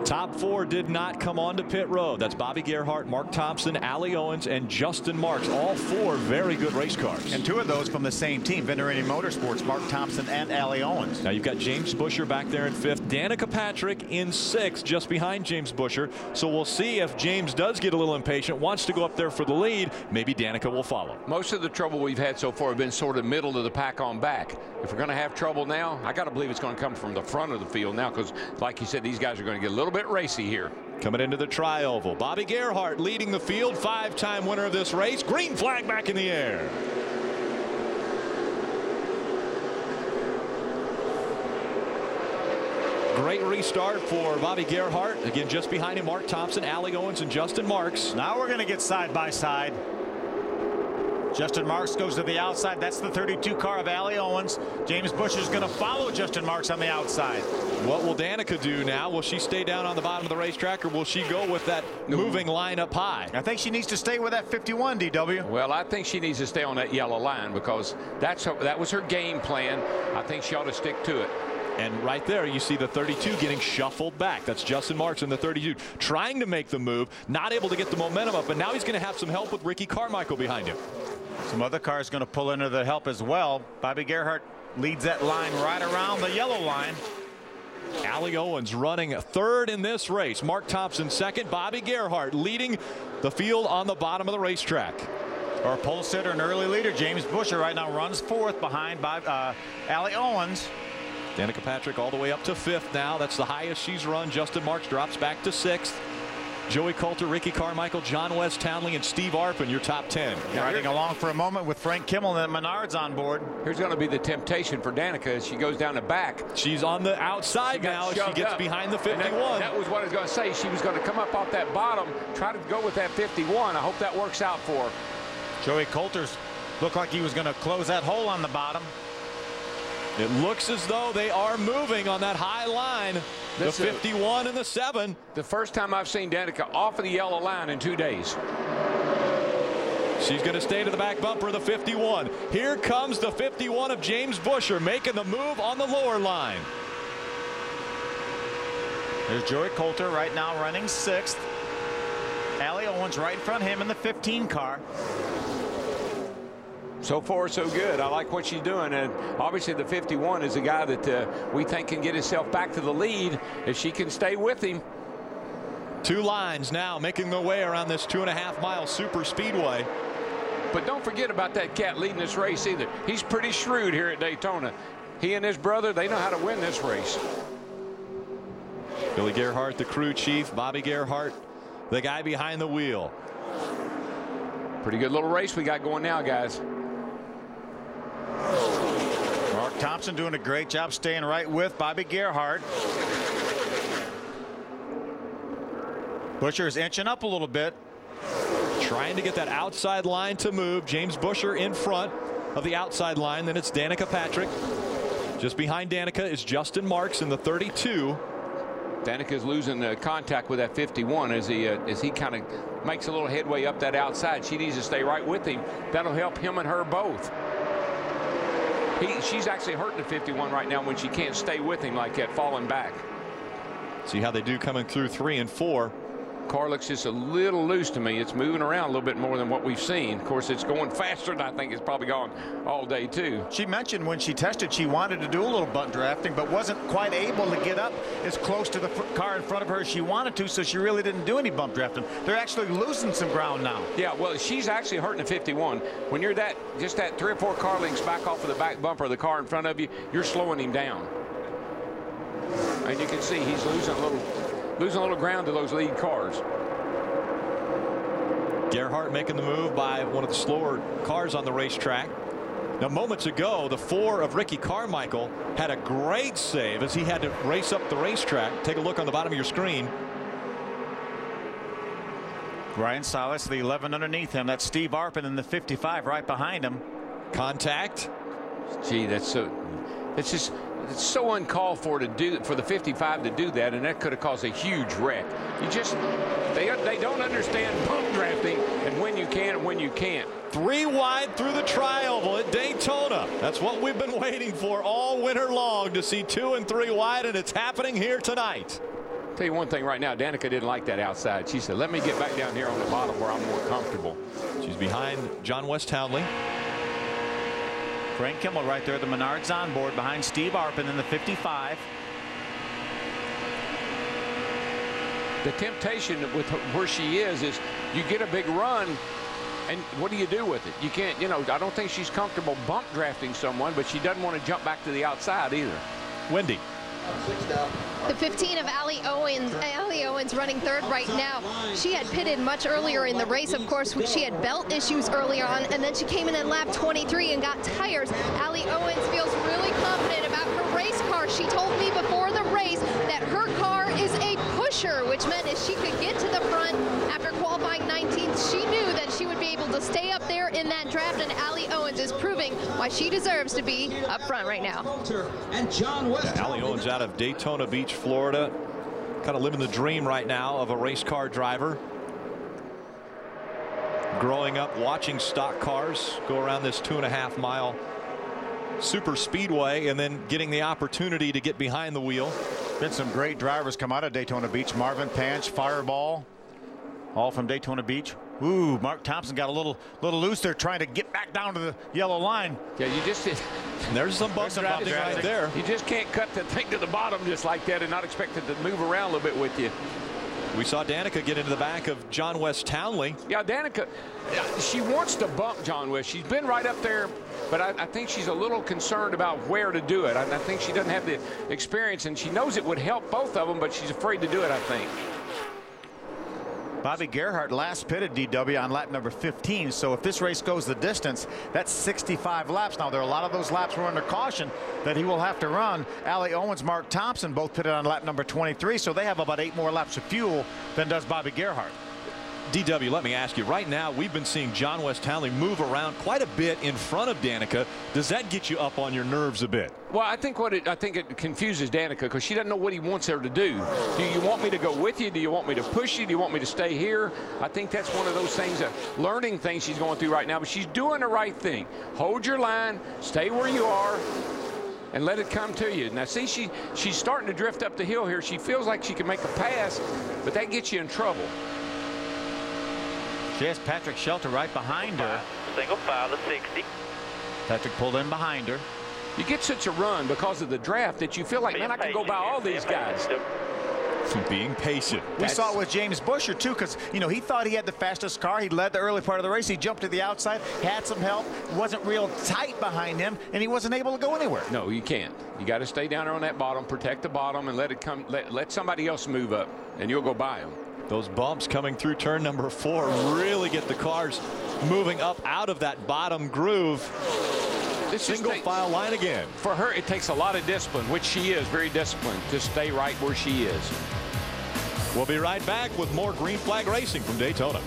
Top four did not come onto pit road. That's Bobby Gerhart, Mark Thompson, Allie Owens, and Justin Marks. All four very good race cars. And two of those from the same team, Venturini Motorsports, Mark Thompson and Allie Owens. Now you've got James Buescher back there in fifth. Danica Patrick in sixth, just behind James Buescher. So we'll see if James does get a little impatient, wants to go up there for the lead. Maybe Danica will follow. Most of the trouble we've had so far have been sort of middle of the pack on back. If we're going to have trouble now, I got to believe it's going to come from the front of the field now, because like you said, these guys are going to get a little bit racy here. Coming into the tri-oval, Bobby Gerhart leading the field, 5-time winner of this race. Green flag back in the air. Great restart for Bobby Gerhart. Again, just behind him, Mark Thompson, Allie Owens, and Justin Marks. Now we're going to get side by side. Justin Marks goes to the outside. That's the 32 car of Allie Owens. James Buescher's going to follow Justin Marks on the outside. What will Danica do now? Will she stay down on the bottom of the racetrack, or will she go with that moving line up high? I think she needs to stay with that 51, DW. Well, I think she needs to stay on that yellow line, because that was her game plan. I think she ought to stick to it. And right there you see the 32 getting shuffled back. That's Justin Marks in the 32 trying to make the move, not able to get the momentum up, and now he's going to have some help with Ricky Carmichael behind him. Some other cars going to pull into the help as well. Bobby Gerhart leads that line right around the yellow line. Allie Owens running third in this race. Mark Thompson second. Bobby Gerhart leading the field on the bottom of the racetrack. Our pole sitter and early leader James Buescher right now runs fourth behind Allie Owens. Danica Patrick all the way up to fifth now. That's the highest she's run. Justin Marks drops back to sixth. Joey Coulter, Ricky Carmichael, John West Townley, and Steve Arpin, your top 10. Riding along for a moment with Frank Kimmel and Menard's on board. Here's going to be the temptation for Danica as she goes down the back. She's on the outside now. She gets behind the 51. That was what I was going to say. She was going to come up off that bottom, try to go with that 51. I hope that works out for her. Joey Coulter's looked like he was going to close that hole on the bottom. It looks as though they are moving on that high line. The 51 and the 7. The first time I've seen Danica off of the yellow line in 2 days. She's going to stay to the back bumper of the 51. Here comes the 51 of James Buescher making the move on the lower line. There's Joey Coulter right now running sixth. Allie Owens right in front of him in the 15 car. So far, so good. I like what she's doing, and obviously the 51 is a guy that we think can get himself back to the lead if she can stay with him. Two lines now making their way around this 2.5-mile super speedway. But don't forget about that cat leading this race either. He's pretty shrewd here at Daytona. He and his brother, they know how to win this race. Billy Gerhart, the crew chief. Bobby Gerhart, the guy behind the wheel. Pretty good little race we got going now, guys. Mark Thompson doing a great job staying right with Bobby Gerhart. Buescher is inching up a little bit. Trying to get that outside line to move. James Buescher in front of the outside line. Then it's Danica Patrick. Just behind Danica is Justin Marks in the 32. Danica's losing contact with that 51 as he kind of makes a little headway up that outside. She needs to stay right with him. That'll help him and her both. She's actually hurting the 51 right now when she can't stay with him like that, falling back. See how they do coming through 3 and 4. Car looks just a little loose to me. It's moving around a little bit more than what we've seen. Of course, it's going faster than I think it's probably gone all day too. She mentioned when she tested she wanted to do a little bunt drafting, but wasn't quite able to get up as close to the car in front of her as she wanted to, so she really didn't do any bump drafting. They're actually losing some ground now. Yeah, well, she's actually hurting the 51. When you're just that 3 or 4 car lengths back off of the back bumper of the car in front of you, you're slowing him down. And you can see he's losing a little ground to those lead cars. Gerhart making the move by one of the slower cars on the racetrack. Now, moments ago, the 4 of Ricky Carmichael had a great save as he had to race up the racetrack. Take a look on the bottom of your screen. Ryan Salas, the 11 underneath him. That's Steve Arpin in the 55 right behind him. Contact. Gee, it's so uncalled for the 55 to do that, and that could have caused a huge wreck. They don't understand pump drafting and when you can and when you can't. 3 wide through the tri-oval at Daytona. That's what we've been waiting for all winter long, to see 2 and 3 wide, and it's happening here tonight. Tell you one thing right now, Danica didn't like that outside. She said, let me get back down here on the bottom where I'm more comfortable. She's behind John West Townley. Frank Kimmel right there, the Menards on board behind Steve Arpin in the 55. The temptation with where she is you get a big run, and what do you do with it? You can't, you know, I don't think she's comfortable bump drafting someone, but she doesn't want to jump back to the outside either. Wendy. The 15 of Allie Owens. Allie Owens running third right now. She had pitted much earlier in the race. Of course, she had belt issues early on, and then she came in at lap 23 and got tires. Allie Owens feels really confident about her race car. She told me before the race that her car is a pusher, which meant if she could get to the front after qualifying 19th, she knew that she would be able to stay up there in that draft, and Allie Owens is proving why she deserves to be up front right now. Allie Owens out of Daytona Beach, Florida, kind of living the dream right now of a race car driver. Growing up watching stock cars go around this 2.5 mile super speedway and then getting the opportunity to get behind the wheel. Been some great drivers come out of Daytona Beach. Marvin Panch, Fireball, all from Daytona Beach. Ooh, Mark Thompson got a little loose there trying to get back down to the yellow line. Yeah, you just did. There's some bump drafting right there. You just can't cut the thing to the bottom just like that and not expect it to move around a little bit with you. We saw Danica get into the back of John West Townley. Yeah, Danica, she wants to bump John West. She's been right up there, but I think she's a little concerned about where to do it. I think she doesn't have the experience, and she knows it would help both of them, but she's afraid to do it, I think. Bobby Gerhart last pitted DW on lap number 15. So if this race goes the distance, that's 65 laps. Now there are a lot of those laps were under caution that he will have to run. Allie Owens, Mark Thompson both pitted on lap number 23. So they have about 8 more laps of fuel than does Bobby Gerhart. DW, let me ask you, right now we've been seeing John West Townley move around quite a bit in front of Danica. Does that get you up on your nerves a bit? Well, I think it confuses Danica because she doesn't know what he wants her to do. Do you want me to go with you? Do you want me to push you? Do you want me to stay here? I think that's one of those things, learning things she's going through right now, but she's doing the right thing. Hold your line, stay where you are, and let it come to you. Now, see, she's starting to drift up the hill here. She feels like she can make a pass, but that gets you in trouble. She has Patrick Shelter right behind her. Single file to 60. Patrick pulled in behind her. You get such a run because of the draft that you feel like, man, I can go by all these guys. Being patient. We saw it with James Busher too, because you know he thought he had the fastest car. He led the early part of the race. He jumped to the outside, had some help, wasn't real tight behind him, and he wasn't able to go anywhere. No, you can't. You got to stay down there on that bottom, protect the bottom, and let it come. Let somebody else move up, and you'll go by them. Those bumps coming through turn number 4 really get the cars moving up out of that bottom groove. This single file line again. For her, it takes a lot of discipline, which she is very disciplined, to stay right where she is. We'll be right back with more Green Flag Racing from Daytona.